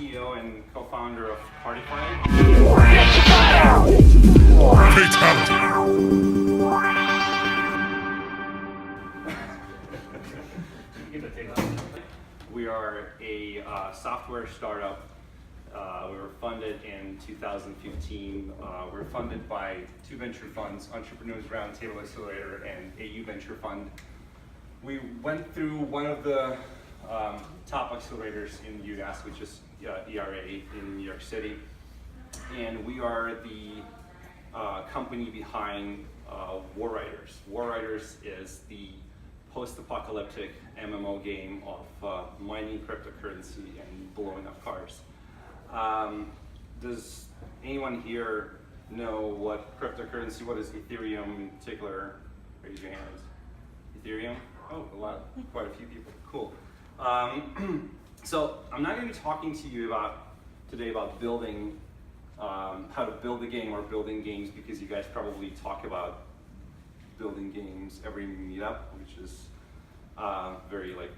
CEO and co-founder of Partify. We are a software startup. We were funded in 2015. We were funded by two venture funds, Entrepreneurs Roundtable Accelerator and AU Venture Fund. We went through one of the top accelerators in UMass, which is ERA in New York City. And we are the company behind War Riders. War Riders is the post-apocalyptic MMO game of mining cryptocurrency and blowing up cars. Does anyone here know what cryptocurrency, what is Ethereum in particular? Raise your hands. Ethereum? Oh, quite a few people. Cool. So I'm not going to be talking to you today about building, how to build a game or building games, because you guys probably talk about building games every meetup, which is very like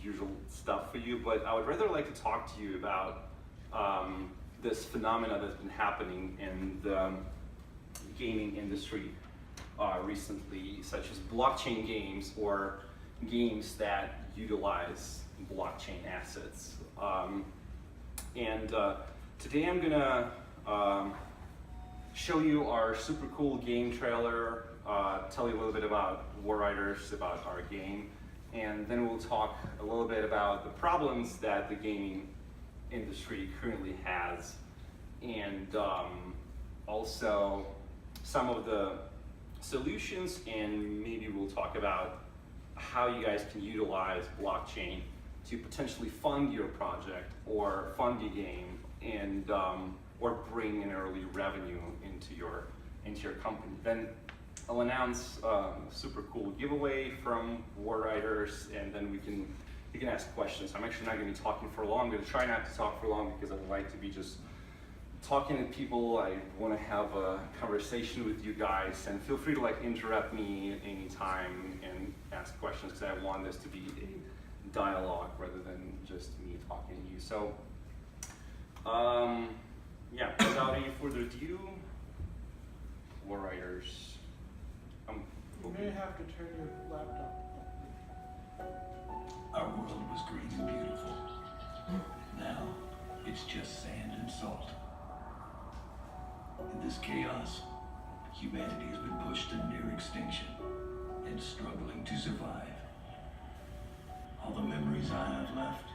usual stuff for you. But I would rather like to talk to you about this phenomena that's been happening in the gaming industry recently, such as blockchain games or games that utilize blockchain assets. Today I'm gonna show you our super cool game trailer, tell you a little bit about War Riders, about our game, and then we'll talk a little bit about the problems that the gaming industry currently has, and also some of the solutions, and maybe we'll talk about how you guys can utilize blockchain to potentially fund your project or fund your game, and or bring in early revenue into your company. Then I'll announce a super cool giveaway from War Riders, and then we can ask questions. I'm actually not going to be talking for long. I'm going to try not to talk for long because I would like to be just talking to people. I want to have a conversation with you guys, and feel free to like interrupt me anytime and ask questions, because I want this to be a dialogue rather than just me talking to you. So yeah, without any further ado, War Riders. You may have to turn your laptop Our world was green and beautiful. Now, it's just sand and salt. In this chaos, humanity has been pushed to near extinction and struggling to survive. All the memories I have left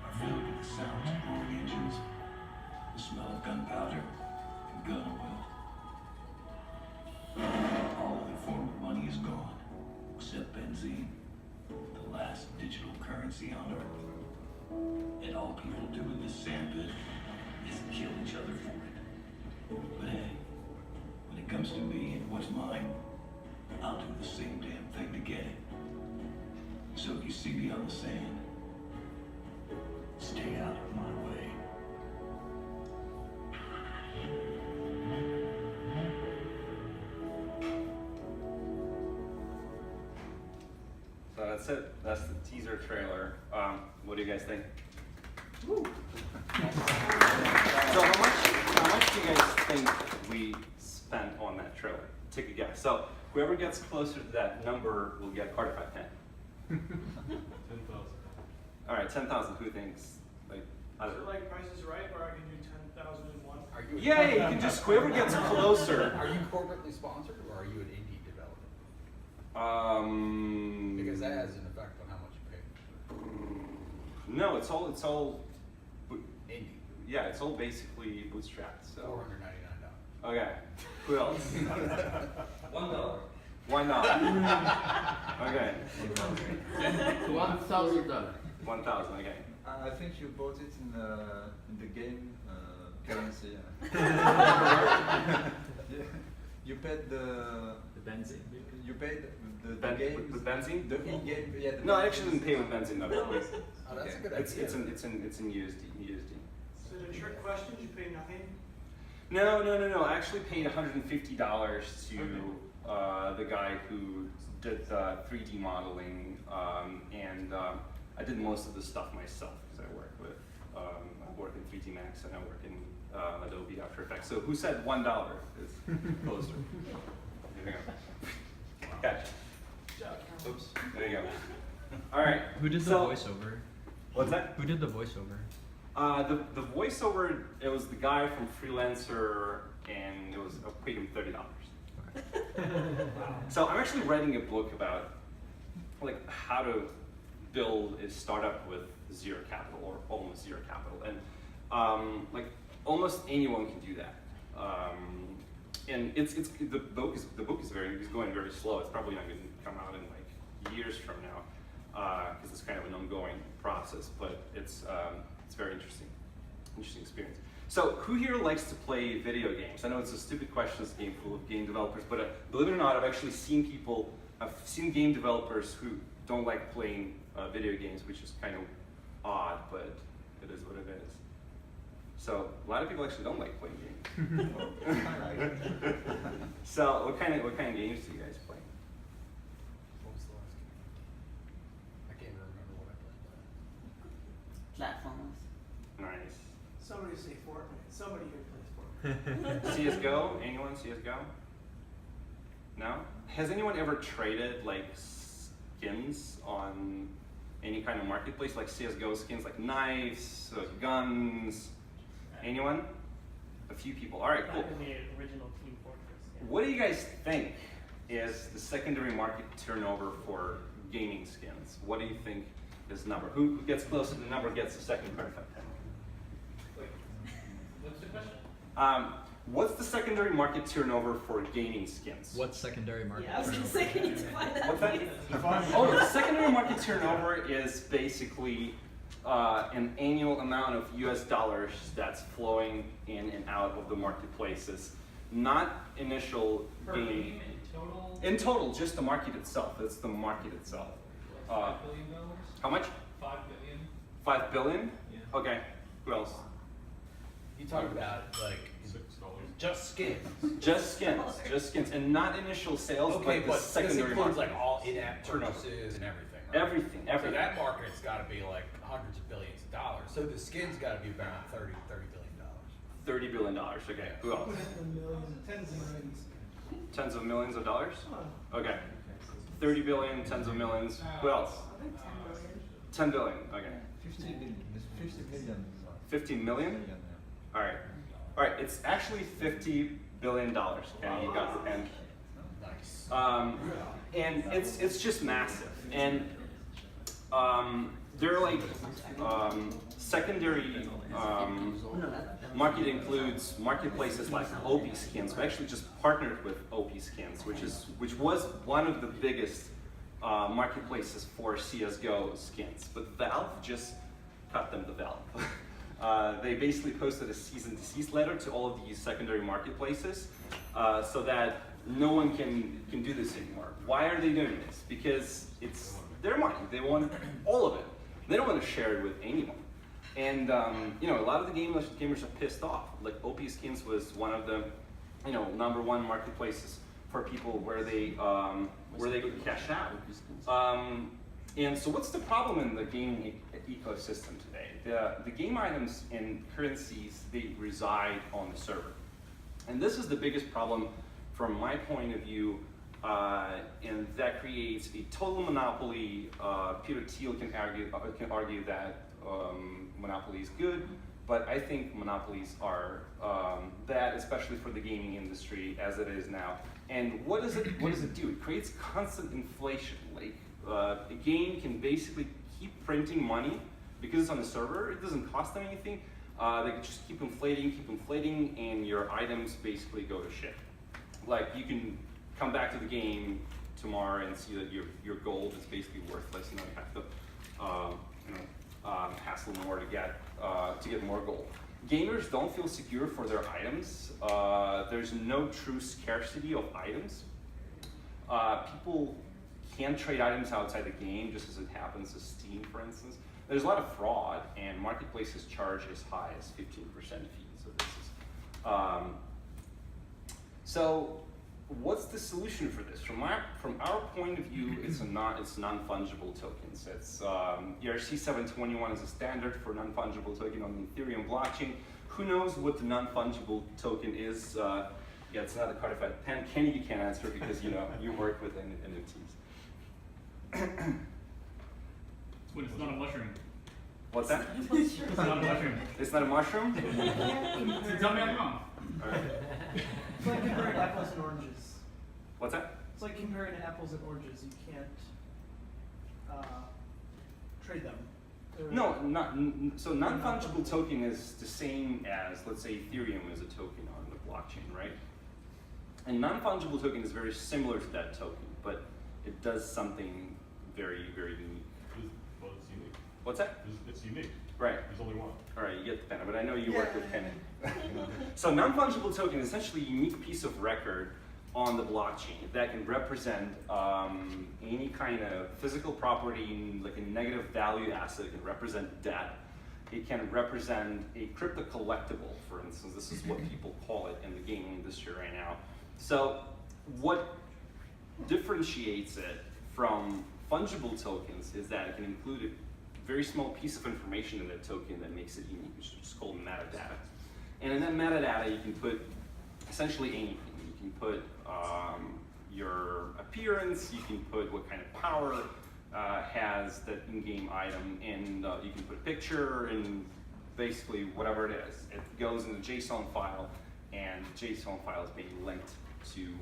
are filled with the sounds of roaring engines, the smell of gunpowder, and gun oil. All other form of money is gone, except benzene, the last digital currency on Earth. And all people do in this sandpit is kill each other for it. But hey, when it comes to me and what's mine, I'll do the same damn thing to get it. So if you see me on the sand, stay out of my way. So that's it. That's the teaser trailer. What do you guys think? Woo. So how much do you guys think we spent on that trailer? Take a guess. So whoever gets closer to that number will get a Partify pen. 10,000. All right, 10,000. Who thinks? Like, I Is don't it know. like Price is Right, where I can do 10,001? Are you Yeah, you can just whoever gets closer. Are you corporately sponsored, or are you an indie developer? Because that has an effect on how much you pay. No, it's all Indie, yeah, it's all basically bootstrapped. So $499. okay, who else? $1. Why not? Okay, $1,000. 1,000. Okay. I think you bought it in the game currency. You paid the benzene. You paid the game With benzene? The in-game. Yeah. No, I actually didn't pay with benzene. No, Oh, that's a good it's idea. it's in USD. So the trick question, you pay nothing? No. I actually paid $150 to the guy who did the 3D modeling, and I did most of the stuff myself because I work with I work in 3D Max and I work in Adobe After Effects. So who said $1 is closer? There you go. Catch. Oops. There you go. All right. Who did the so- voiceover? What's that? Who did the voiceover? The voiceover, it was the guy from Freelancer, and it was I paid him $30. So I'm actually writing a book about like how to build a startup with zero capital or almost zero capital, and like almost anyone can do that. And the book is going very slow. It's probably not going to come out in like years from now because it's kind of an ongoing process, but it's very interesting experience. So who here likes to play video games? I know it's a stupid question, it's a game full of game developers, but believe it or not, I've actually seen I've seen game developers who don't like playing video games, which is kind of odd, but it is what it is. So a lot of people actually don't like playing games. So what kind of games do you guys play? What was the last game? I can't even remember what I played. Platformers. Nice. Somebody say Fortnite. Somebody here plays Fortnite. CSGO? Anyone CSGO? No? Has anyone ever traded like skins on any kind of marketplace, like CSGO skins, like knives, guns? Anyone? A few people. All right, cool. Back in the original Team Fortress. Yeah. What do you guys think is the secondary market turnover for gaming skins? What do you think is the number? Who gets closer to the number gets the second card. Wait, what's the question? What's the secondary market turnover for gaming skins? What secondary market? Yeah, I was gonna say, can you define that? What's that? please? Oh, the secondary market turnover is basically an annual amount of US dollars that's flowing in and out of the marketplaces. Not initial Per game. game in total? In total, just the market itself. It's the market itself. $5 billion? How much? 5 billion? 5 billion? Yeah. Okay. Who else? You talk about like just skins. Just skins. Just skins. And not initial sales, Okay, but the but this secondary includes market. like all in-app Turnover. purchases and everything, right? Everything. So Everything. that market's got to be like hundreds of billions of dollars. So the skin's got to be about $30 billion. $30 billion. Okay. Who else? Tens of millions. Tens of millions of dollars? Huh. Okay. 30 billion, tens of millions. Who else? I think 10 billion. 10 billion. Okay. 50 million. It's 50 million. 50 million? Yeah. All right. All right. It's actually $50 billion. Okay, you got it. Nice. And it's just massive. And they're like secondary market includes marketplaces like OP Skins. We actually just partnered with OP Skins, which was one of the biggest marketplaces for CS:GO skins. But Valve just cut them the Valve. They basically posted a cease and desist letter to all of these secondary marketplaces so that no one can do this anymore. Why are they doing this? Because it's their money. They want all of it. They don't want to share it with anyone. And you know, a lot of the gamers are pissed off. Like OP Skins was one of the, you know, #1 marketplaces for people where they could cash out. And so, what's the problem in the gaming ecosystem today? The game items and currencies, they reside on the server, and this is the biggest problem from my point of view. And that creates a total monopoly. Peter Thiel can argue that monopoly is good, but I think monopolies are bad, especially for the gaming industry as it is now. And what does it do? It creates constant inflation. Like a game can basically keep printing money because it's on the server. It doesn't cost them anything. They can just keep inflating, and your items basically go to shit. Like you can come back to the game tomorrow and see that your gold is basically worthless, and then you have to hassle more to get more gold. Gamers don't feel secure for their items. There's no true scarcity of items. People can't trade items outside the game, just as it happens with Steam, for instance. There's a lot of fraud, and marketplaces charge as high as 15% fees. So this is so what's the solution for this? From our point of view, it's non-fungible tokens. It's ERC 721 is a standard for non-fungible token on the Ethereum blockchain. Who knows what the non-fungible token is? Yeah, it's not a codified pen. Kenny, you can't answer because you work with NFTs. When it's not a mushroom. What's that? It's not a mushroom. It's not a mushroom? Tell me I'm wrong. All right. It's like comparing apples and oranges. What's that? It's like comparing apples and oranges. You can't trade them. No, so non-fungible token is the same as, let's say, Ethereum is a token on the blockchain, right? And non-fungible token is very similar to that token, but it does something very, very unique. Well, it's unique. What's that? It's unique. Right. There's only one. All right, you get the pen, but I know you work with Penny. So non-fungible token is essentially a unique piece of record on the blockchain that can represent any kind of physical property, like a negative value asset. It can represent debt. It can represent a crypto collectible, for instance. This is what people call it in the gaming industry right now. So what differentiates it from fungible tokens is that it can include a very small piece of information in that token that makes it unique, which is called metadata. And in that metadata, you can put essentially anything. You can put your appearance, you can put what kind of power has that in-game item, and you can put a picture and basically whatever it is. It goes in a JSON file, and the JSON file is being linked to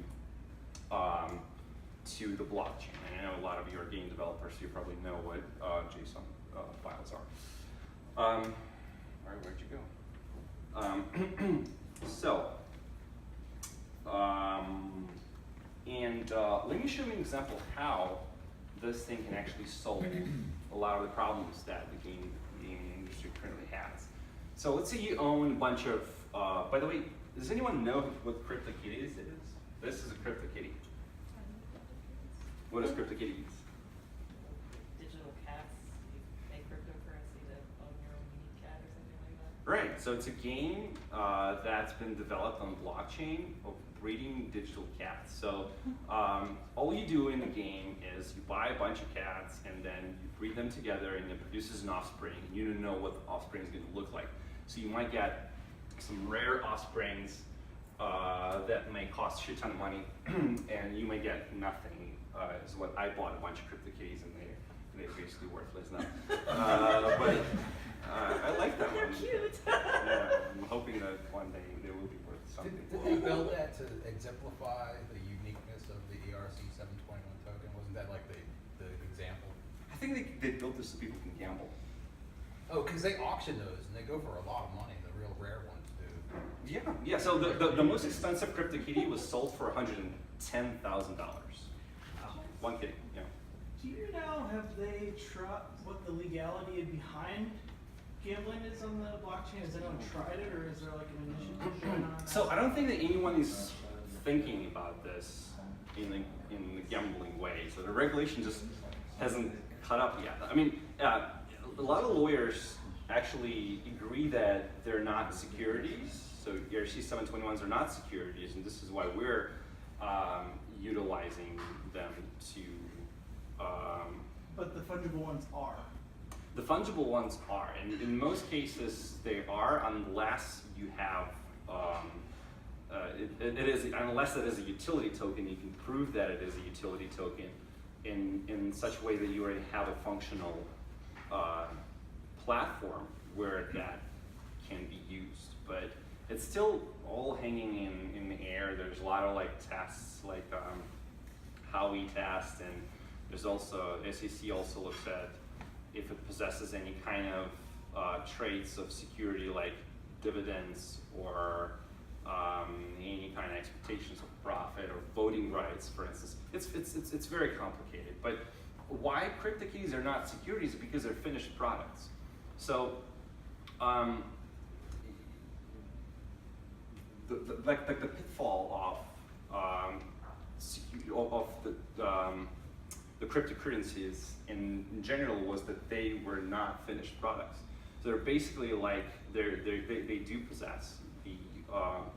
the blockchain. And I know a lot of you are game developers, so you probably know what JSON files are. All right, where'd you go? Let me show you an example of how this thing can actually solve a lot of the problems that the gaming industry currently has. So let's say you own a bunch of, by the way, does anyone know what CryptoKitties is? This is a CryptoKitty. What is CryptoKitties? Digital cats, you make cryptocurrency to own your own unique cat or something like that. Right, so it's a game that's been developed on blockchain of breeding digital cats. So all you do in the game is you buy a bunch of cats and then you breed them together and it produces an offspring, and you don't know what the offspring is going to look like. So you might get some rare offsprings that may cost you a ton of money, and you may get nothing. Is what I bought a bunch of CryptoKitties and they're basically worthless now. But I like that They're one. cute. Yeah, I'm hoping that one day they will be worth something. Did they build that to exemplify the uniqueness of the ERC 721 token? Wasn't that like the example? I think they built this so people can gamble. Oh, because they auction those and they go for a lot of money. The real rare ones do. Yeah. So the most expensive CryptoKitty was sold for $110,000. One kitty. Yeah. Do you know, have they tried what the legality behind gambling is on the blockchain? Has anyone tried it, or is there like an initiative going on? So I don't think that anyone is thinking about this in the gambling way. So the regulation just hasn't caught up yet. I mean, a lot of lawyers actually agree that they're not securities. So ERC 721s are not securities, and this is why we're utilizing them to. But the fungible ones are. The fungible ones are, and in most cases they are, unless you have unless it is a utility token. You can prove that it is a utility token in such a way that you already have a functional platform where that can be used. But it's still all hanging in the air. There's a lot of like tests, like Howey test, and there's also SEC also looks at if it possesses any kind of traits of security like dividends or any kind of expectations of profit or voting rights, for instance. It's very complicated. But why CryptoKitties are not securities is because they're finished products. So the pitfall of the cryptocurrencies in general was that they were not finished products. So they're basically like they do possess the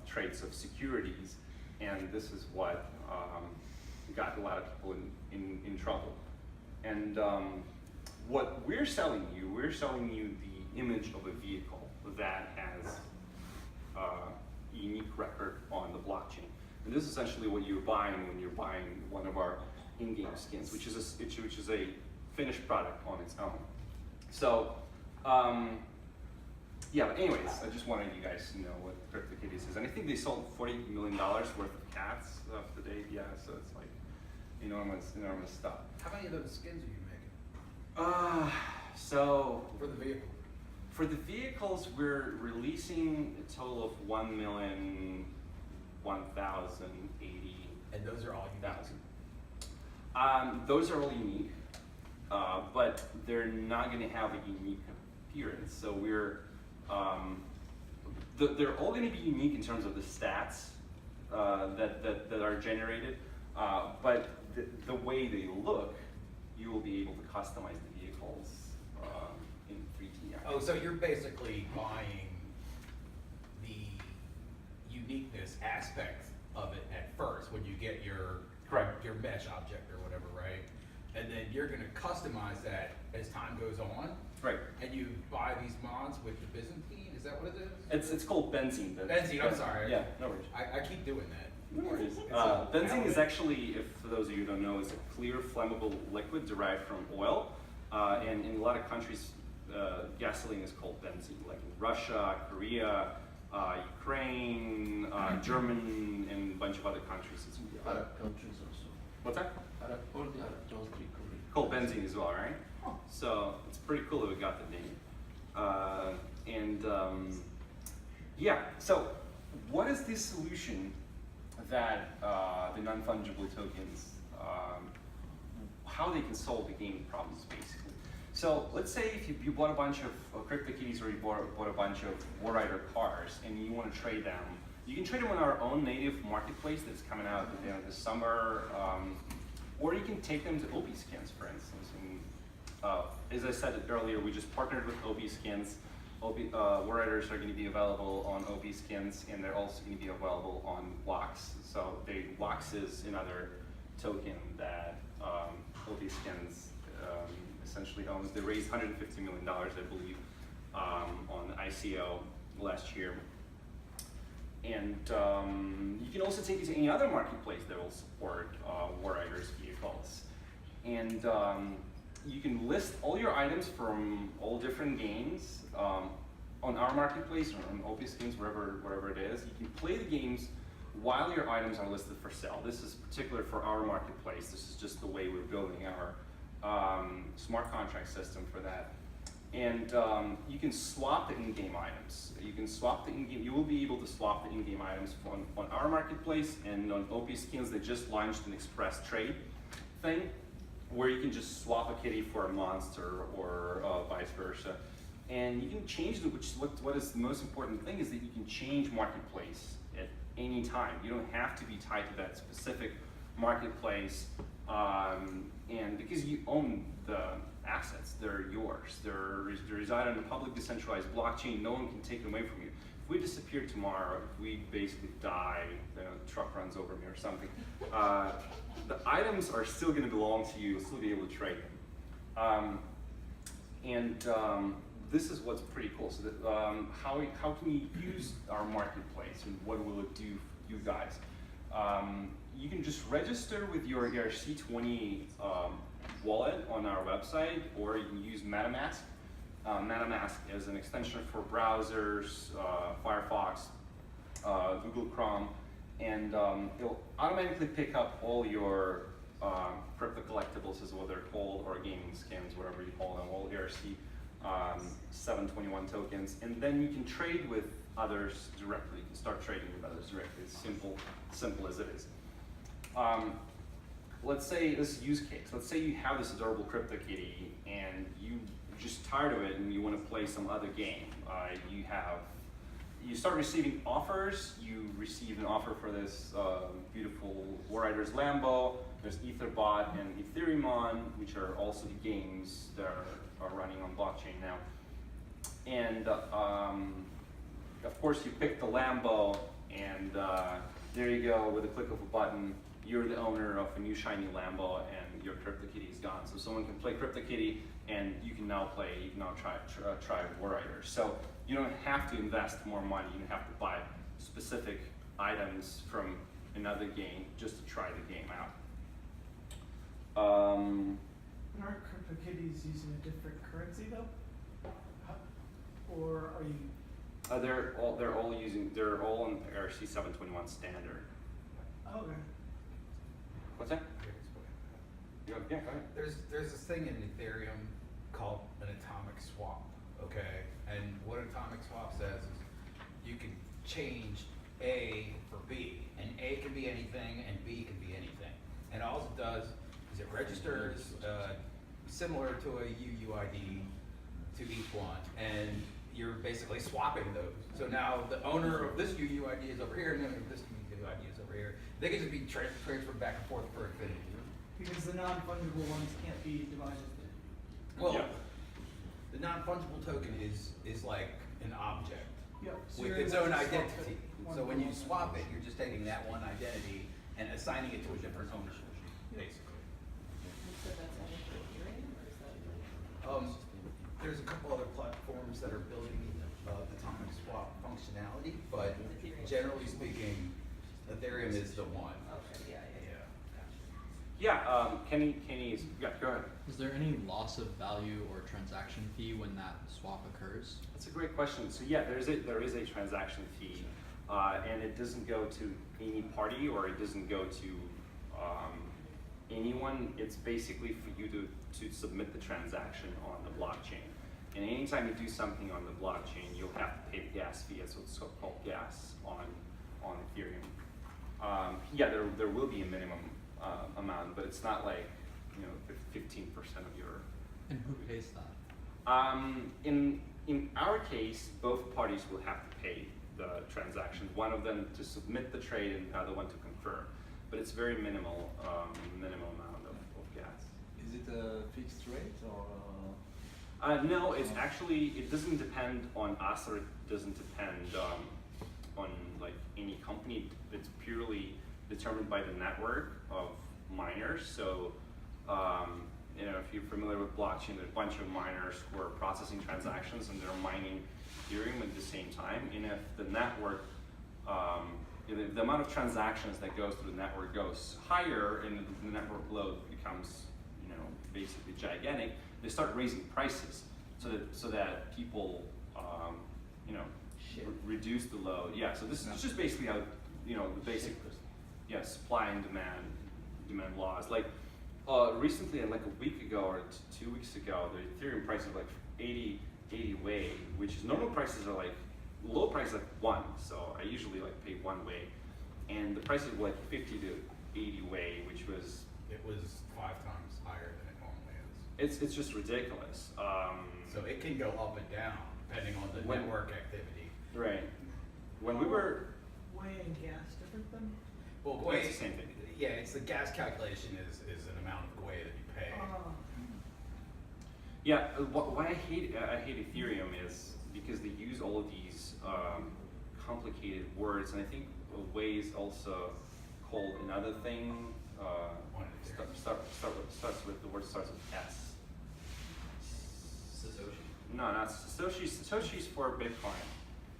traits of securities, and this is what got a lot of people in trouble. And what we're selling you the image of a vehicle that has a unique record on the blockchain. And this is essentially what you're buying when you're buying one of our in-game skins, which is a finished product on its own. So, yeah, but anyways, I just wanted you guys to know what CryptoKitties is. And I think they sold $40 million worth of cats to date. Yeah, so it's like enormous stuff. How many of those skins are you making? So For the vehicle? for the vehicles, we're releasing a total of 1,001,080. And those are all unique? Those are all unique, but they're not going to have a unique appearance. So they're all going to be unique in terms of the stats that are generated, but the way they look, you will be able to customize the vehicles in 3D. Oh, so you're basically buying the uniqueness aspect of it at first when you get your Correct. your mesh object or whatever, right? And then you're gonna customize that as time goes on, Right. and you buy these mods with the Byzantine, is that what it is? It's called benzene. Benzene, I'm sorry. Yeah, no worries. I keep doing that. No worries. It's a Benzene is element. actually, if for those of you who don't know, is a clear flammable liquid derived from oil. And in a lot of countries, gasoline is called benzene, like in Russia, Korea, Ukraine, German, and a bunch of other countries. It's Arab countries also. what's that? All the Arab countries. Called benzene as well, right? So it's pretty cool that we got the name. Yeah, so what is this solution that the non-fungible tokens, how they can solve the gaming problems, basically? So let's say if you bought a bunch of CryptoKitties or you bought a bunch of War Rider cars and you want to trade them, you can trade them on our own native marketplace that's coming out at the end of the summer, or you can take them to OBSkins, for instance. And, as I said earlier, we just partnered with OBSkins. War Riders are going to be available on OBSkins, and they're also going to be available on Wax. So Wax is another token that OBSkins essentially owns. They raised $150 million, I believe, on ICO last year. And you can also take it to any other marketplace that will support War Riders vehicles. And you can list all your items from all different games on our marketplace or on OBSkins, wherever it is. You can play the games while your items are listed for sale. This is particular for our marketplace. This is just the way we're building our smart contract system for that. And you can swap the in-game items. You can swap the in-game. You will be able to swap the in-game items on our marketplace, and on OBSkins they just launched an express trade thing, where you can just swap a kitty for a monster or vice versa. And you can change it, which is what is the most important thing is that you can change marketplace at any time. You don't have to be tied to that specific marketplace, and because you own the assets, they're yours. They reside on a public decentralized blockchain. No one can take them away from you. If we disappear tomorrow, if we basically die, the truck runs over me or something, the items are still going to belong to you. You'll still be able to trade them. This is what's pretty cool. So that, how can you use our marketplace and what will it do for you guys? You can just register with your ERC20 wallet on our website, or you can use MetaMask. MetaMask is an extension for browsers, Firefox, Google Chrome, and it'll automatically pick up all your crypto collectibles, is what they're called, or gaming skins, whatever you call them, all ERC 721 tokens, and then you can trade with others directly. You can start trading with others directly. It's simple as it is. Let's say this use case. Let's say you have this adorable CryptoKitty and you're just tired of it and you want to play some other game. You start receiving offers. You receive an offer for this beautiful War Riders Lambo. There's Etherbot and Ethereumon, which are also the games that are running on blockchain now. And of course, you pick the Lambo, and there you go, with a click of a button, you're the owner of a new shiny Lambo and your CryptoKitty is gone. So someone can play CryptoKitty and you can now try War Riders. So you don't have to invest more money, you don't have to buy specific items from another game just to try the game out. And aren't CryptoKitties using a different currency though? Or are you? They're all on ERC 721 standard. Oh, okay. What's that? Yeah, go ahead. There's this thing in Ethereum called an atomic swap, okay? And what an atomic swap says is you can change A for B, and A can be anything and B can be anything. And all it does is it registers similar to a UUID to each one, and you're basically swapping those. So now the owner of this UUID is over here, and the owner of this UUID is over here. They can just be transferred back and forth for infinity. Because the non-fungible ones can't be divided. Well, Yeah. the non-fungible token is like an object Yep. So with you're its able own to swap identity. one So for when you one. swap it, you're just taking that one identity and assigning it to a different owner, basically. You said that's only for Ethereum, or is that? There's a couple other platforms that are building atomic swap functionality, but generally speaking, Ethereum is the one. Okay, yeah. Yeah, Kenny is, yeah, go ahead. Is there any loss of value or transaction fee when that swap occurs? That's a great question. So yeah, there is a transaction fee, and it doesn't go to any party or it doesn't go to anyone. It's basically for you to submit the transaction on the blockchain. And anytime you do something on the blockchain, you'll have to pay the gas fee. That's what's called gas on Ethereum. Yeah, there will be a minimum amount, but it's not like 15% of your. And who pays that? In our case, both parties will have to pay the transaction. One of them to submit the trade, and the other one to confirm. But it's very minimal amount of gas. Is it a fixed rate or? No, it's actually, it doesn't depend on us, or it doesn't depend on like any company. It's purely determined by the network of miners. So, if you're familiar with blockchain, there's a bunch of miners who are processing transactions and they're mining Ethereum at the same time. And if the network, the amount of transactions that goes through the network goes higher and the network load becomes, basically gigantic, they start raising prices so that people, reduce the load. Yeah. So this is just basically how, the basic, supply and demand laws. Like recently, like a week ago or 2 weeks ago, the Ethereum price is like 80 Wei, which is normal prices are like low price like 1. So I usually like pay 1 Wei, and the prices were like 50 to 80 Wei, which was. It was 5 times higher than it normally is. It's just ridiculous. So it can go up and down depending on the network activity. Right. When we were. Way and gas different then? Well, Well, it's the same thing. Yeah, it's the gas calculation is an amount of GUI that you pay. Yeah, why I hate Ethereum is because they use all of these complicated words, and I think Wei is also called another thing. Starts with the word starts with S. Satoshi. No, not Satoshi. Satoshi's for Bitcoin.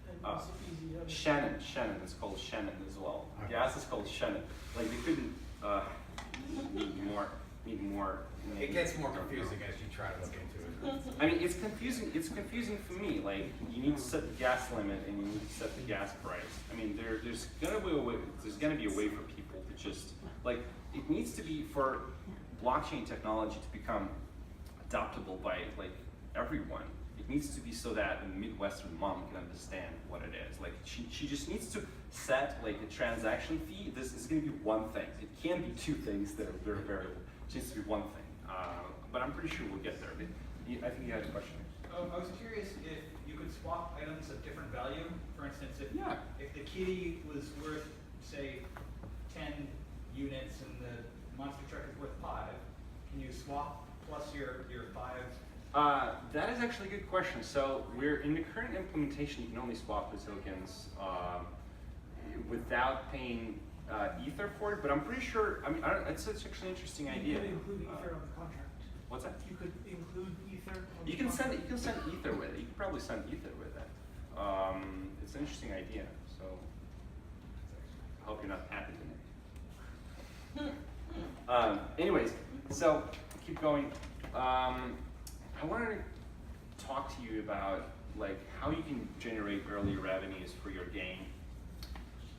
And also easy to Shannon is called Shannon as well. Okay. Gas is called Shannon. Like they couldn't need more. It gets more confusing as you try to look into it. I mean, it's confusing. It's confusing for me. Like, you need to set the gas limit and you need to set the gas price. I mean, there's gonna be a way. There's gonna be a way for people to just like. It needs to be for blockchain technology to become adoptable by like everyone. It needs to be so that a Midwestern mom can understand what it is. Like, she just needs to set like a transaction fee. This is gonna be one thing. It can't be 2 things that are very variable. It needs to be one thing. But I'm pretty sure we'll get there. I think you had a question. I was curious if you could swap items of different value. For instance, if the kitty was worth, say, 10 units and the monster truck is worth 5, can you swap plus your 5? That is actually a good question. So we're in the current implementation, you can only swap the tokens without paying ether for it, but I'm pretty sure. I mean, it's actually an interesting idea. You could include ether on the contract. What's that? You could include ether on You the can send contract. ether with it. You can probably send ether with it. It's an interesting idea. So I hope you're not patenting it. Anyways, so keep going. I wanted to talk to you about like how you can generate early revenues for your game,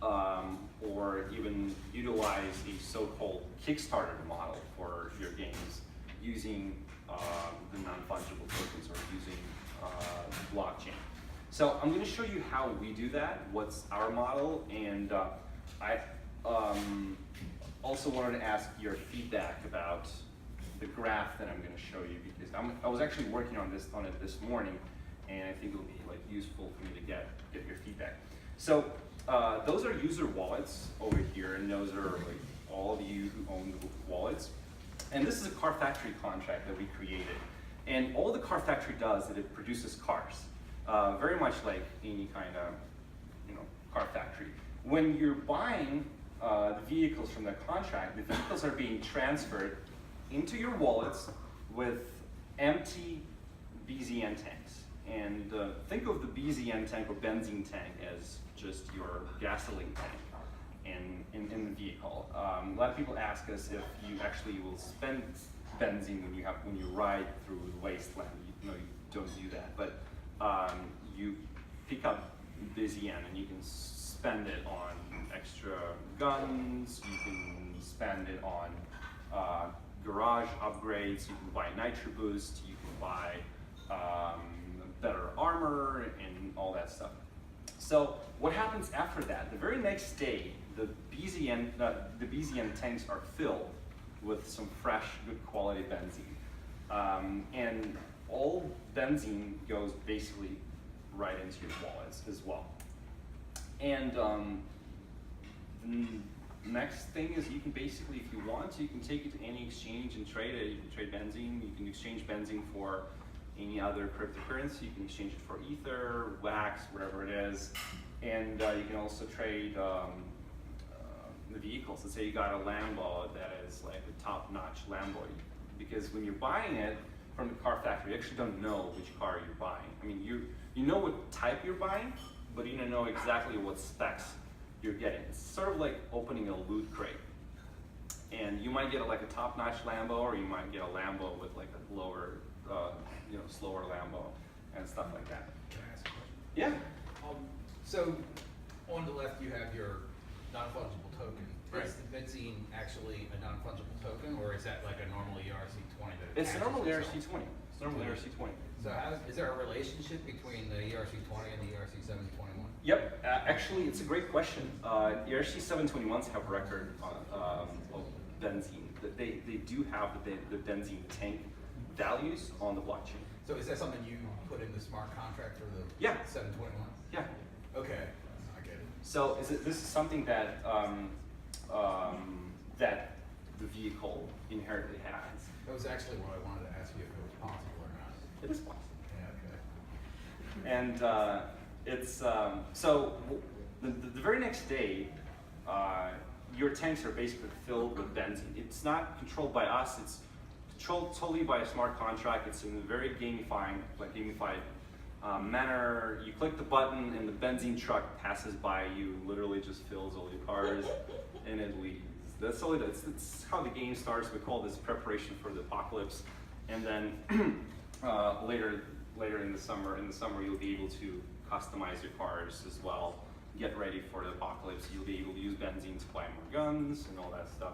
or even utilize a so-called Kickstarter model for your games using the non-fungible tokens or using blockchain. So I'm going to show you how we do that, what's our model, and I also wanted to ask your feedback about the graph that I'm going to show you, because I was actually working on it this morning, and I think it'll be like useful for me to get your feedback. So those are user wallets over here, and those are like all of you who own the wallets. And this is a Car Factory contract that we created. And all the Car Factory does is it produces cars, very much like any kind of car factory. When you're buying the vehicles from the contract, the vehicles are being transferred into your wallets with empty BZN tanks. And think of the BZN tank or benzene tank as just your gasoline tank in the vehicle. A lot of people ask us if you actually will spend benzene when you ride through the wasteland. You don't do that, but you pick up BZN and you can spend it on extra guns. You can spend it on garage upgrades. You can buy Nitro Boost. You can buy better armor and all that stuff. So what happens after that? The very next day, the BZN tanks are filled with some fresh, good quality benzene. And all benzene goes basically right into your wallets as well. And the next thing is you can basically, if you want to, you can take it to any exchange and trade it. You can trade benzene. You can exchange benzene for any other cryptocurrency. You can exchange it for Ether, Wax, whatever it is. And you can also trade the vehicles. Let's say you got a Lambo that is like a top-notch Lambo. Because when you're buying it from the car factory, you actually don't know which car you're buying. I mean, you know what type you're buying, but you don't know exactly what specs you're getting. It's sort of like opening a loot crate. And you might get like a top-notch Lambo, or you might get a Lambo with like a lower, slower Lambo and stuff like that. Can I ask a question? Yeah. So on the left you have your non-fungible token. Right. Is the benzene actually a non-fungible token, or is that like a normal ERC-20 that It's a attaches normal itself? ERC-20. It's a normal ERC-20. So is there a relationship between the ERC-20 and the ERC-721? Yep, actually, it's a great question. ERC-721s have record of benzene. They do have the benzene tank values on the blockchain. So is that something you put in the smart contract for the Yeah. 721? Yeah. Okay, I get it. So this is something that that the vehicle inherently has. That was actually what I wanted to ask you, if it was possible or not. It is possible. Yeah, okay. And it's so the very next day, your tanks are basically filled with benzene. It's not controlled by us. It's controlled totally by a smart contract. It's in a very gamified manner. You click the button, and the benzene truck passes by you. Literally, just fills all your cars, and it leaves. That's all it is. That's how the game starts. We call this preparation for the apocalypse, and then later in the summer, you'll be able to customize your cars as well. Get ready for the apocalypse. You'll be able to use benzene to buy more guns and all that stuff.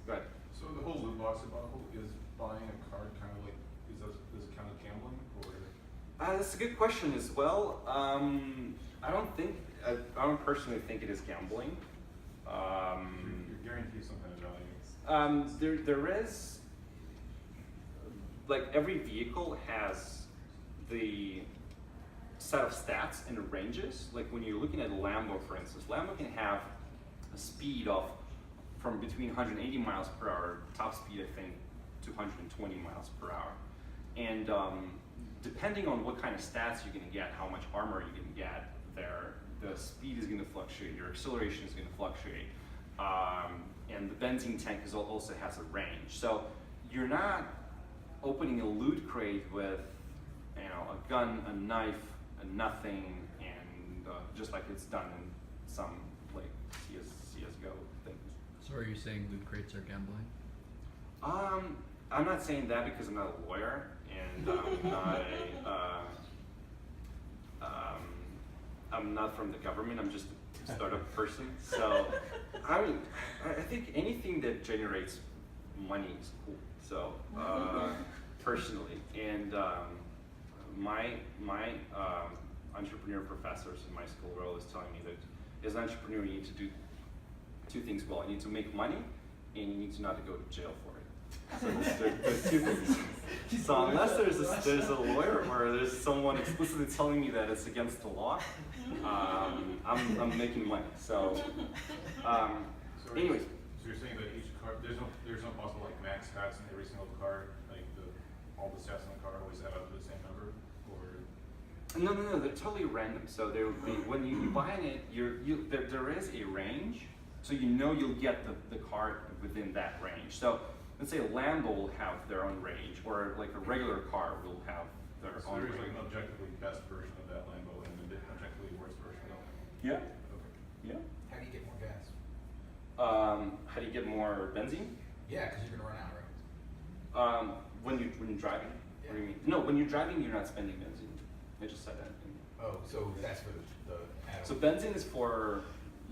Go ahead. So the whole loot box debacle is buying a card kind of like, is it kind of gambling, or? That's a good question as well. I don't personally think it is gambling. You're guaranteed some kind of value. There is, like every vehicle has the set of stats and ranges. Like when you're looking at a Lambo, for instance, Lambo can have a speed of from between 180 miles per hour, top speed I think, to 120 miles per hour. And depending on what kind of stats you're gonna get, how much armor you're gonna get, the speed is going to fluctuate, your acceleration is going to fluctuate, and the benzene tank also has a range. So you're not opening a loot crate with, you know, a gun, a knife, a nothing, and just like it's done in some like CS:GO things. So are you saying loot crates are gambling? I'm not saying that because I'm not a lawyer and I'm not from the government. I'm just a startup person. So I mean, I think anything that generates money is cool. So personally, and my entrepreneur professors in my school were always telling me that as an entrepreneur, you need to do two things well. You need to make money, and you need to not to go to jail for it. So there's two things. So unless there's a lawyer or there's someone explicitly telling me that it's against the law, I'm making money. So anyways. So you're saying that each car, there's no possible like max stats in every single car, like all the stats in the car always add up to the same number, or? No, they're totally random. So there will be, when you buy it, there is a range, so you know you'll get the car within that range. So let's say a Lambo will have their own range, or like a regular car will have their So own there's range. like an objectively best version of that Lambo and an objectively worst version of it. Yeah. Okay. Yeah. How do you get more gas? How do you get more benzene? Yeah, because you're gonna run out, right? When you're driving? What do you mean? No, when you're driving, you're not spending benzene. I just said that. Oh, so that's for the add-on. So benzene is for,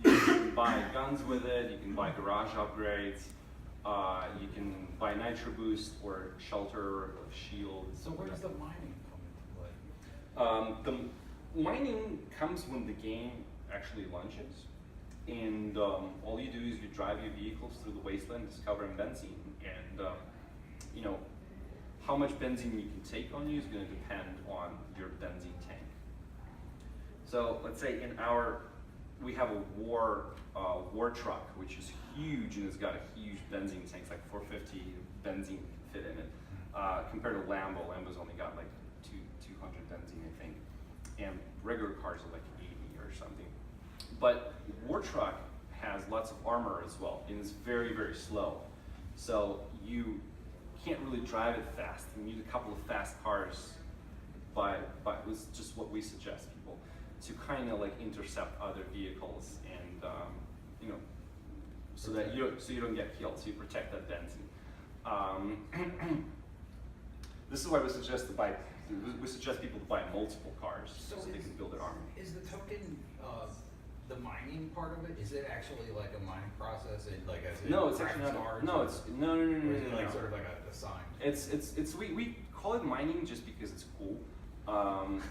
you can buy guns with it, you can buy garage upgrades, you can buy Nitro Boost or shelter or shield. So where does the mining come into play? The mining comes when the game actually launches. And all you do is you drive your vehicles through the wasteland discovering benzene. And you know, how much benzene you can take on you is going to depend on your benzene tank. So let's say we have a war truck, which is huge and it's got a huge benzene tank, it's like 450 benzene can fit in it. Compared to Lambo, Lambo's only got like 200 benzene, I think. And regular cars are like 80 or something. But war truck has lots of armor as well, and it's very, very slow. So you can't really drive it fast. You need a couple of fast cars, but it's just what we suggest people to kind of like intercept other vehicles and you know, so that you don't get killed, so you protect that benzene. This is why we suggest people to buy multiple cars so they can build their armor. Is the token the mining part of it? Is it actually like a mining process? Like as No, it's actually not. No, it's no. Or is it like sort of like a sign? It's we call it mining just because it's cool,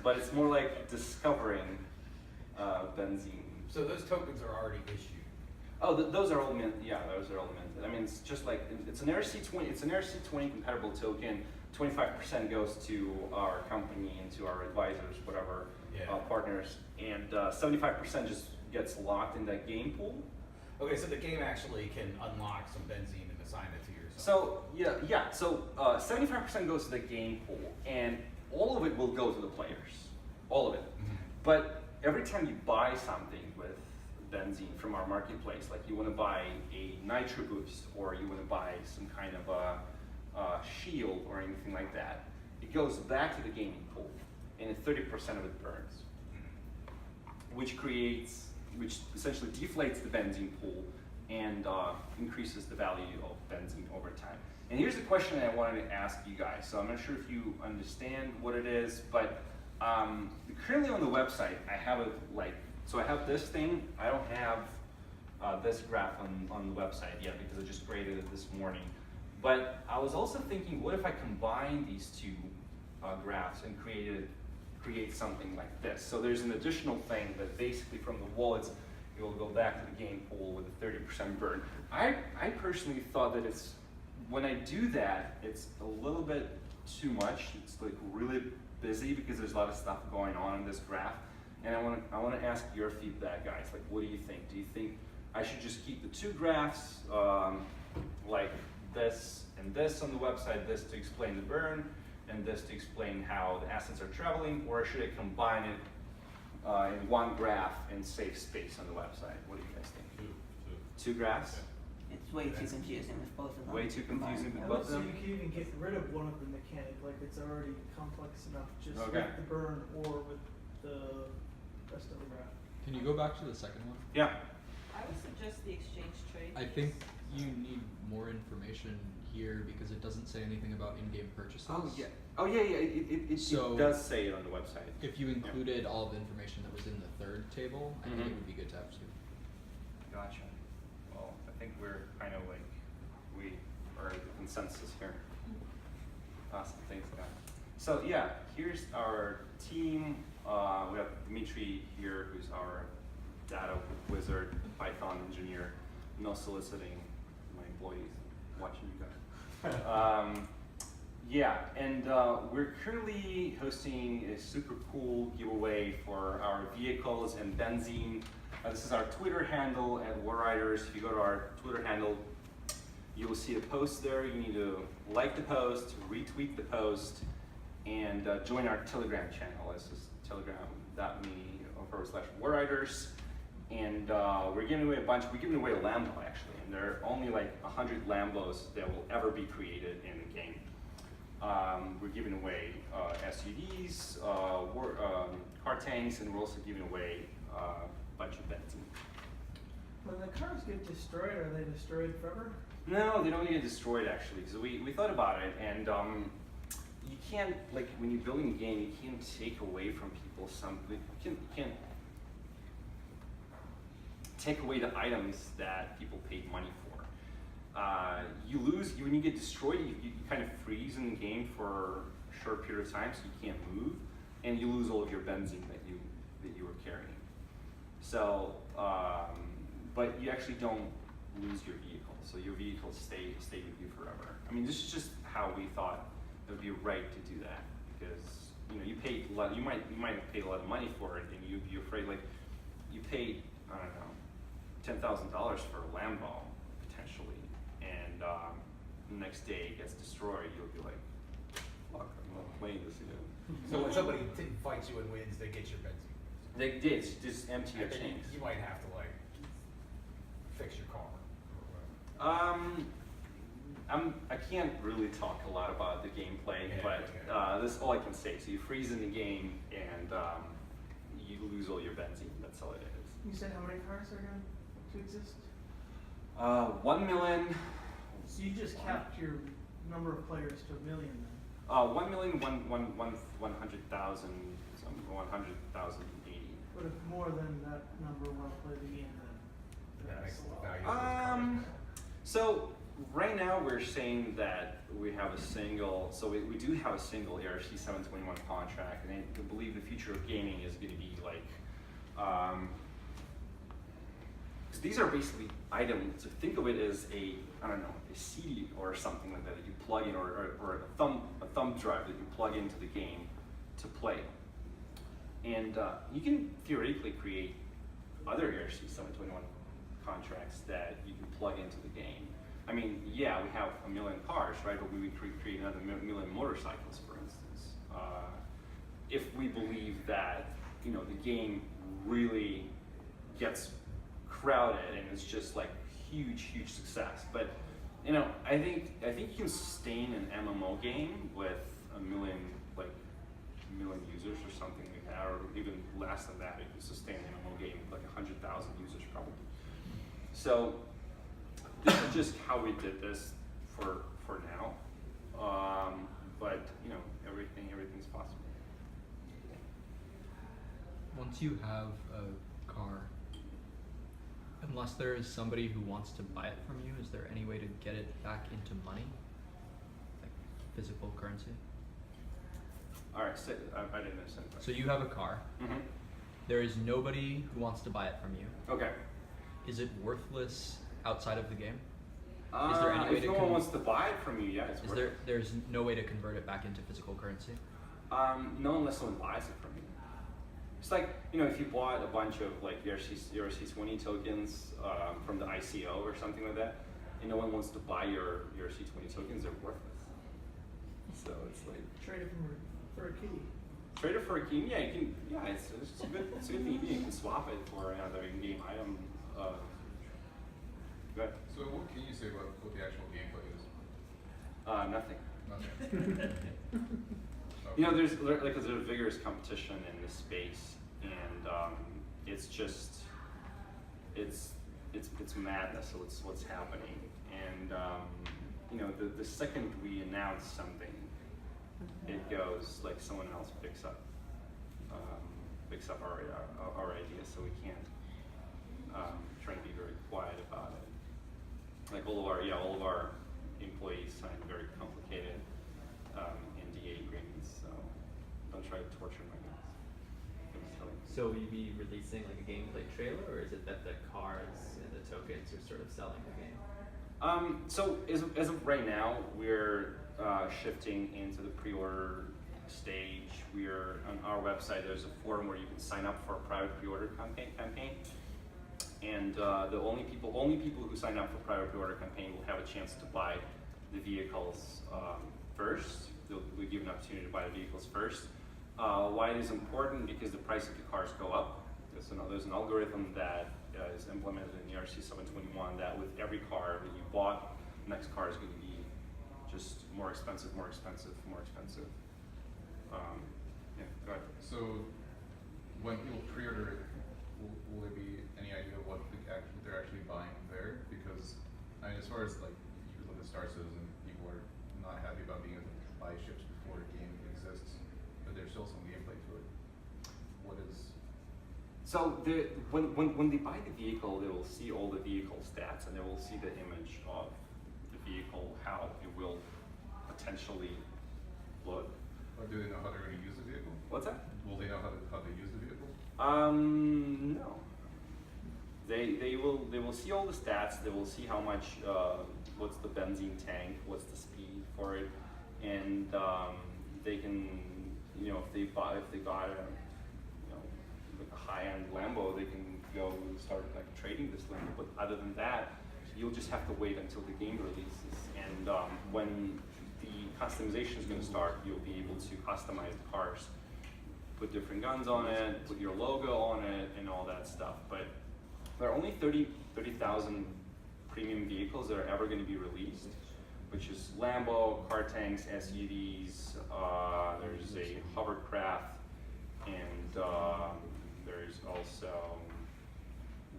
but it's more like discovering benzene. So those tokens are already issued. Oh, those are all mint. Yeah, those are all minted. I mean, it's just like it's an ERC-20. It's an ERC-20 compatible token. 25% goes to our company and to our advisors, whatever, partners, and 75% just gets locked in that game pool. Okay, so the game actually can unlock some benzene and assign it to yourself. So yeah. So 75% goes to the game pool, and all of it will go to the players, all of it. Mm-hmm. But every time you buy something with benzene from our marketplace, like you want to buy a Nitro Boost, or you want to buy some kind of a shield or anything like that, it goes back to the gaming pool, and 30% of it burns, which essentially deflates the benzene pool and increases the value of benzene over time. And here's the question that I wanted to ask you guys. So I'm not sure if you understand what it is, but currently on the website, I have it like, so I have this thing. I don't have this graph on the website yet because I just created it this morning. But I was also thinking, what if I combine these two graphs and create something like this? So there's an additional thing that basically from the wallets, it will go back to the game pool with a 30% burn. I personally thought that when I do that, it's a little bit too much. It's like really busy because there's a lot of stuff going on in this graph. And I want to ask your feedback, guys. Like, what do you think? Do you think I should just keep the two graphs, like this and this on the website, this to explain the burn, and this to explain how the assets are traveling, or should I combine it in one graph and save space on the website. What do you guys think? Two graphs? It's way too confusing with both of them. Way too confusing with I both would of say you them? can even get rid of one of the mechanic, like it's already complex enough just Okay. with the burn or with the rest of the graph. Can you go back to the second one? Yeah. I would suggest the exchange trade. I think you need more information here because it doesn't say anything about in-game purchases. Oh yeah, it So- does say it on the website. If you included all of the information that was in the third table, I think Mhm. it would be good to have too. Gotcha. Well, I think we're kind of like, we are in consensus here. Awesome, thanks guys. So yeah, here's our team. We have Dimitri here, who's our data wizard, Python engineer. No soliciting my employees watching you guys. Yeah, and we're currently hosting a super cool giveaway for our vehicles and benzene. This is our Twitter handle at Warriders. If you go to our Twitter handle, you will see a post there. You need to like the post, retweet the post, and join our Telegram channel. This is telegram.me/Warriders. And we're giving away we're giving away a Lambo actually, and there are only like 100 Lambos that will ever be created in the game. We're giving away SUVs, car tanks, and we're also giving away a bunch of benzene. When the cars get destroyed, are they destroyed forever? No, they don't get destroyed actually, because we thought about it, and you can't, like when you're building a game, you can't take away from people something. You can't take away the items that people paid money for. You lose, when you get destroyed, you kind of freeze in the game for a short period of time, so you can't move, and you lose all of your benzene that you were carrying. So, but you actually don't lose your vehicle, so your vehicles stay with you forever. I mean, this is just how we thought it would be right to do that, because you paid a lot. You might have paid a lot of money for it, and you're afraid, like you paid, I don't know, $10,000 for a Lambo potentially, and the next day it gets destroyed. You'll be like, fuck, I'm not playing this again. So when somebody fights you and wins, they get your benzene. They did just empty your And then tanks. you might have to like fix your car. I can't really talk a lot about the gameplay, Yeah, but okay. this is all I can say. So you freeze in the game and you lose all your benzene. That's all it is. You said how many cars are going to exist? 1 million. So you just capped your number of players to 1 million then? 1,100,000, 100,080. But if more than that number want to play the game, then That makes that's a the lot. value of those cars. So right now we're saying that we have a single, so we do have a single ERC 721 contract, and I believe the future of gaming is going to be like, because these are basically items. So think of it as a, I don't know, a CD or something like that that you plug in, or a thumb drive that you plug into the game to play. And you can theoretically create other ERC 721 contracts that you can plug into the game. I mean, yeah, we have 1 million cars, right? But we would create another 1 million motorcycles, for instance. If we believe that, the game really gets crowded and it's just like huge success. But, I think you can sustain an MMO game with 1 million, like, 1 million users or something like that, or even less than that. You can sustain an MMO game with like 100,000 users probably. So this is just how we did this for now. But everything's possible. Once you have a car, unless there is somebody who wants to buy it from you, is there any way to get it back into money? Like physical currency? All right, so, I didn't understand the So question. you have a car, Mhm. there is nobody who wants to buy it from you. Okay. Is it worthless outside of the game? Is there any way if to no one wants to buy it from you, yeah, it's worth it. There's no way to convert it back into physical currency? No, unless someone buys it from you. It's like, if you bought a bunch of like ERC20 tokens from the ICO or something like that, and no one wants to buy your ERC20 tokens, they're worthless. So it's like, Trade it for a kitty. Trade it for a game, yeah, you can, yeah, it's a good thing to do. You can swap it for another in-game item. Good. So what can you say about what the actual gameplay is? Nothing. Nothing. You know, there's a vigorous competition in this space, and it's just, it's madness. So it's what's happening, and you know, the second we announce something, it goes like someone else picks up our idea, so we can't try to be very quiet about it. Like all of our employees sign very complicated NDA agreements, so don't try to torture my guys. So will you be releasing like a gameplay trailer, or is it that the cards and the tokens are sort of selling the game? So as of right now, we're shifting into the pre-order stage. We're on our website. There's a forum where you can sign up for a private pre-order campaign, and the only people who sign up for private pre-order campaign will have a chance to buy the vehicles first. We give an opportunity to buy the vehicles first. Why it is important? Because the price of the cars go up. There's an algorithm that is implemented in the ERC 721 that with every car that you bought, the next car is going to be just more expensive. Yeah, go ahead. So when people pre-order it, will there be any idea of what they're actually buying there? Because I mean, as far as like you look at Star Citizen, people are not happy about being able to buy ships before the game exists, but there's still some gameplay to it. What is? So when they buy the vehicle, they will see all the vehicle stats, and they will see the image of the vehicle, how it will potentially look. Or do they know how they're going to use the vehicle? What's that? Will they know how to use the vehicle? No. They will see all the stats. They will see how much, what's the benzene tank, what's the speed for it, and they can, you know, if they got a, you know, like a high-end Lambo, they can go and start like trading this Lambo. But other than that, you'll just have to wait until the game releases, and when the customization is going to start, you'll be able to customize the cars, put different guns on it, put your logo on it, and all that stuff. But there are only 30,000 premium vehicles that are ever going to be released, which is Lambo, car tanks, SUVs, there's a hovercraft, and there's also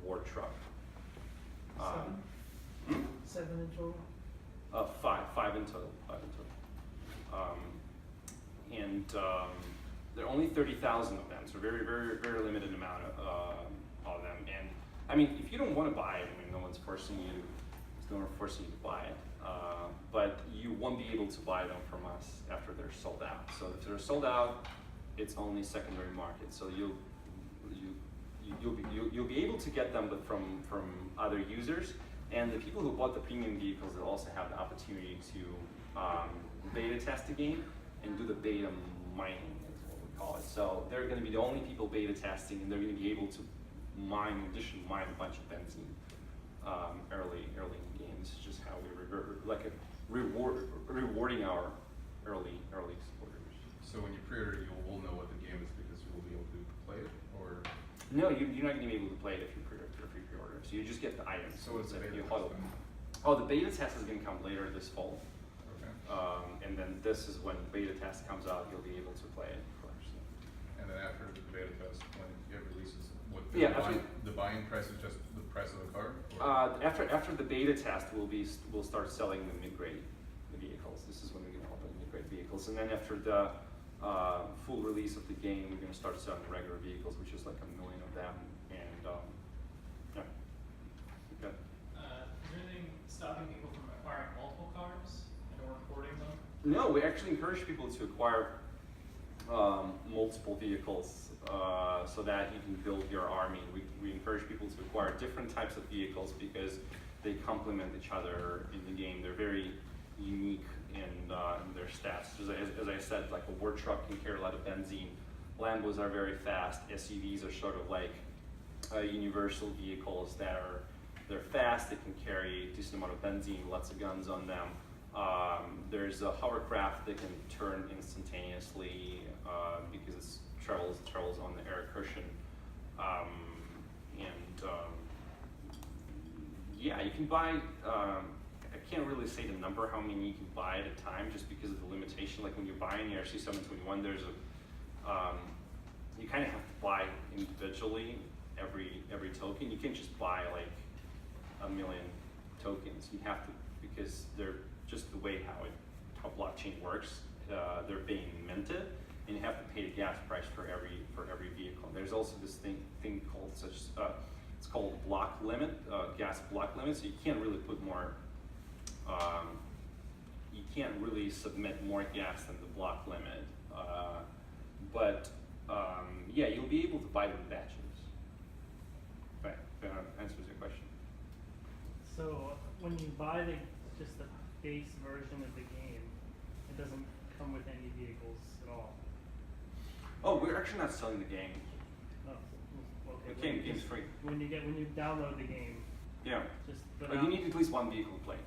war truck. Seven in total? Five in total. There are only 30,000 of them, so very limited amount of them. And I mean, if you don't want to buy it, I mean, no one's forcing you to buy it. But you won't be able to buy them from us after they're sold out. So if they're sold out, it's only secondary market. So you'll be able to get them, but from other users. And the people who bought the premium vehicles will also have the opportunity to beta test the game and do the beta mining, is what we call it. So they're going to be the only people beta testing, and they're going to be able to mine a bunch of benzene early in the game. This is just how we rewarding our early supporters. So when you pre-order, you will know what the game is because you will be able to play it, or? No, you're not going to be able to play it if you pre-order. So you just get the items. So what's the beta test then? Oh, the beta test is going to come later this fall. Okay. And then this is when beta test comes out, you'll be able to play it, of course. And then after the beta test, when you have releases, the buying price is just the price of the car? After the beta test, we'll start selling the mid-grade vehicles. This is when we're going to open mid-grade vehicles, and then after the full release of the game, we're going to start selling regular vehicles, which is like 1 million of them. And yeah. Okay. Is there anything stopping people from acquiring multiple cars and/or importing them? No, we actually encourage people to acquire multiple vehicles so that you can build your army. We encourage people to acquire different types of vehicles because they complement each other in the game. They're very unique in their stats. As I said, like a war truck can carry a lot of benzene. Lambos are very fast. SUVs are sort of like universal vehicles they're fast. They can carry a decent amount of benzene, lots of guns on them. There's a hovercraft that can turn instantaneously because it travels on the air cushion. Yeah, you can buy, I can't really say the number how many you can buy at a time just because of the limitation. Like when you're buying the RC 721, there's you kind of have to buy individually every token. You can't just buy like 1 million tokens. You have to, because they're just the way how blockchain works. They're being minted, and you have to pay the gas price for every vehicle. There's also this thing called it's called block limit, gas block limit. So you can't really put more. You can't really submit more gas than the block limit. Yeah, you'll be able to buy them in batches. Right, that answers your question. So when you buy just the base version of the game, it doesn't come with any vehicles at all. Oh, we're actually not selling the game. Oh, okay. The game's free. When you download the game, Yeah. just But you need at least one vehicle to play.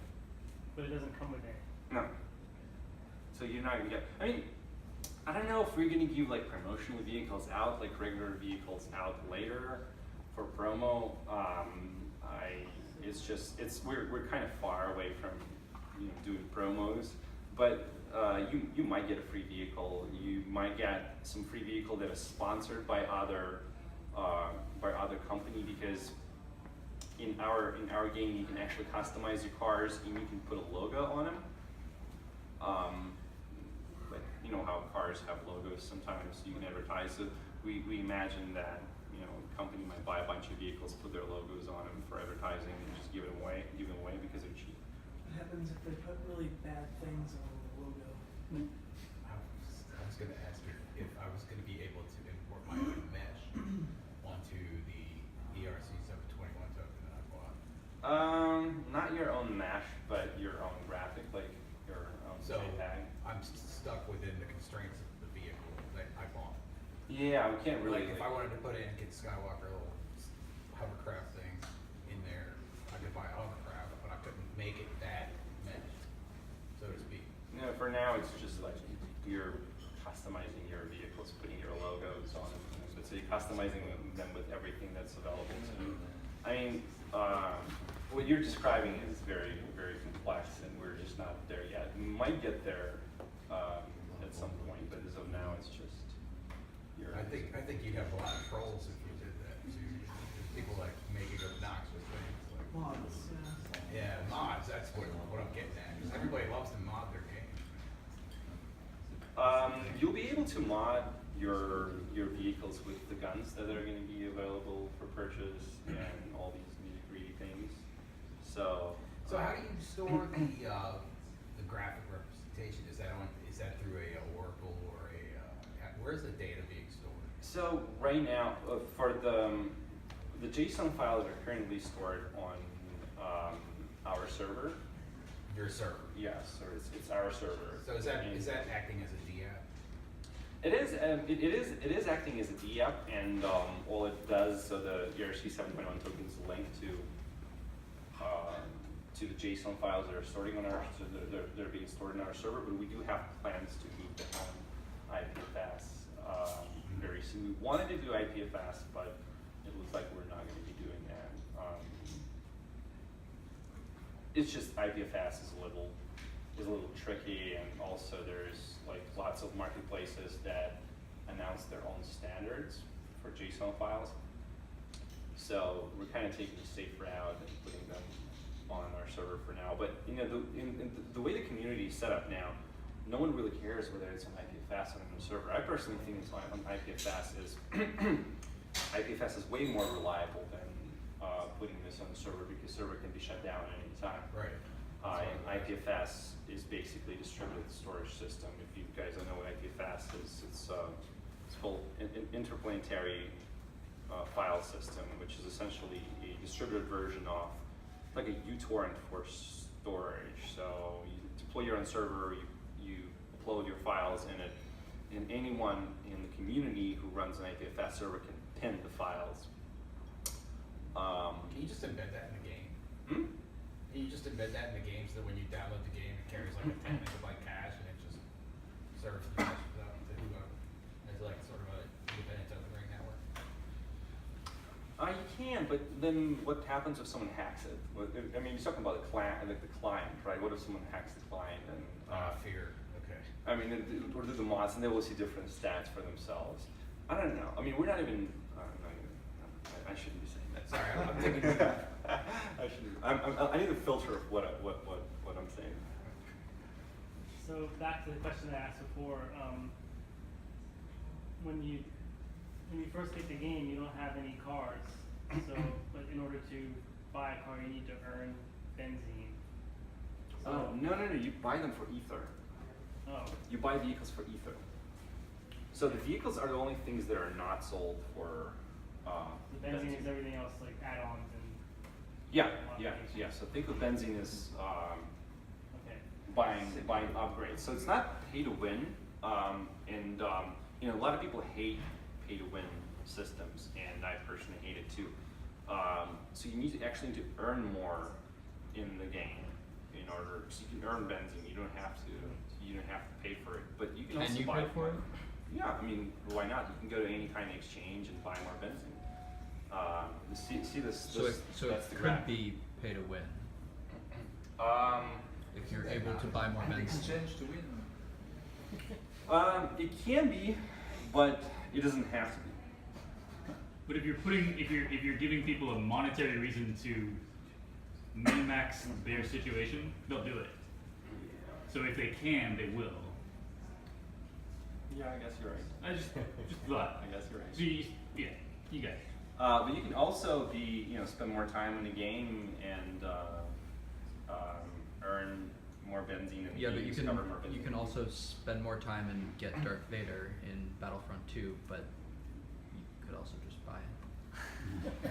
but it doesn't come with any. No. So you're not gonna get. I mean, I don't know if we're gonna give like promotional vehicles out, like regular vehicles out later for promo. We're kind of far away from doing promos, but you might get a free vehicle. You might get some free vehicle that is sponsored by other company, because in our game you can actually customize your cars and you can put a logo on them. Like you know how cars have logos, sometimes you can advertise. So we imagine that a company might buy a bunch of vehicles, put their logos on them for advertising, and just give them away because they're cheap. What happens if they put really bad things on the logo? I was going to ask if I was going to be able to import my own mesh onto the ERC 721 token that I bought. Not your own mesh, but your own graphic, like your own So JPEG. I'm stuck within the constraints of the vehicle that I bought. Yeah, we can't really. Like if I wanted to put in Kid Skywalker little hovercraft thing in there, I could buy a hovercraft, but I couldn't make it that mesh, so to speak. No, for now it's just like you're customizing your vehicles, putting your logos on them. So you're customizing them with everything that's available to you. I mean, what you're describing is very, very complex, and we're just not there yet. We might get there at some point, but as of now, it's just. I think you'd have a lot of trolls if you did that too. People like making obnoxious things. Like, Mods, yeah, mods. That's what I'm getting at. Because everybody loves to mod their games. You'll be able to mod your vehicles with the guns that are going to be available for purchase and all these nitty-gritty things. So how do you store the graphic representation? Is that through a Oracle or where's the data being stored? So right now, for the JSON files are currently stored on our server. Your server. Yes, or it's our server. So is that acting as a DApp? It is acting as a DApp, and all it does, so the ERC 721 tokens link to the JSON files that are they're being stored in our server. But we do have plans to move them on IPFS very soon. We wanted to do IPFS, but it looks like we're not going to be doing that. It's just IPFS is a little tricky, and also there's like lots of marketplaces that announce their own standards for JSON files. So we're kind of taking a safe route and putting them on our server for now. But the way the community is set up now, no one really cares whether it's on IPFS or on the server. I personally think it's on IPFS is IPFS is way more reliable than putting this on the server, because server can be shut down at any time. Right. IPFS is basically distributed storage system. If you guys don't know what IPFS is, it's called interplanetary file system, which is essentially a distributed version of like a uTorrent for storage. So you deploy your own server, you upload your files in it, and anyone in the community who runs an IPFS server can pin the files. Can you just embed that in the game? Can you just embed that in the game so that when you download the game, it carries like a 10 megabyte cache and it just serves the cache to whoever. It's like sort of a independent of the ring network. You can, but then what happens if someone hacks it? I mean, you're talking about the client, right? What if someone hacks the client and? Fear. Okay. I mean, or do the mods, and they will see different stats for themselves. I don't know. I mean, we're not even. I shouldn't be saying that. Sorry, I'm thinking. I shouldn't. I need a filter of what I'm saying. So back to the question I asked before, when you first get the game, you don't have any cars. So, but in order to buy a car, you need to earn benzene. So, No. You buy them for ether. Oh. You buy vehicles for ether. So the vehicles are the only things that are not sold for. The benzene is everything else, like add-ons and. Yeah. So think of benzene as Okay. buying upgrades. So it's not pay to win, and a lot of people hate pay to win systems, and I personally hate it too. So you need to earn more in the game in order, so you can earn benzene. You don't have to pay for it, but you can also buy pay for it? Yeah, I mean, why not? You can go to any kind of exchange and buy more benzene. See this? So that's it the could graph. be pay to win if you're Isn't able that to buy more an benzene. exchange to win. It can be, but it doesn't have to be. But if you're giving people a monetary reason to min-max their situation, they'll do it. So if they can, they will. Yeah, I guess you're right. I just thought. I guess you're right. So you got it. But you can also spend more time in the game and earn more benzene. Yeah, but you discover more can benzene. also spend more time and get Darth Vader in Battlefront 2, but you could also just buy it.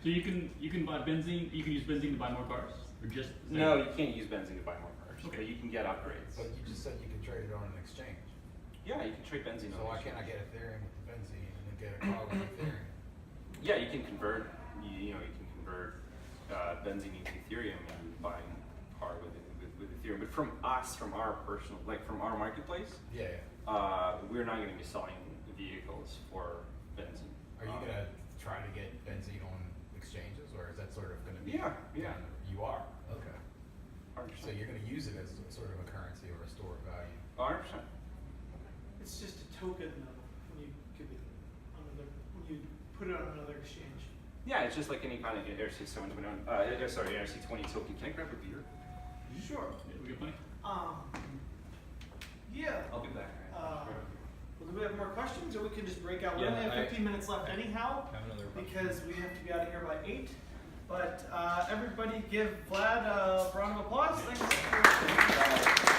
So you can buy benzene. You can use benzene to buy more cars, or just No, you can't use benzene to buy more cars. Okay. But you can get upgrades. But you just said you can trade it on an exchange. Yeah, you can trade benzene. So on why can't I get Ethereum with the benzene and then get a car with Ethereum? Yeah, you can convert. You can convert benzene into Ethereum and buy a car with Ethereum. But from our personal, from our marketplace, Yeah. we're not going to be selling vehicles for benzene. Are you gonna try to get benzene on exchanges, or is that sort of gonna be? Yeah. You are? Okay. 100%. So you're gonna use it as sort of a currency or a store of value? 100%. It's just a token though, when you give it when you put it on another exchange. Yeah, it's just like any kind of ERC-721. ERC-20 token. Can I grab a beer? Sure. Yeah, we got plenty. Yeah. I'll be back. Do we have more questions, or we can just break out? We Yeah, only have I- 15 minutes left anyhow, Have another because we have to be out of here by 8. But everybody give Vlad a round of applause. Thanks for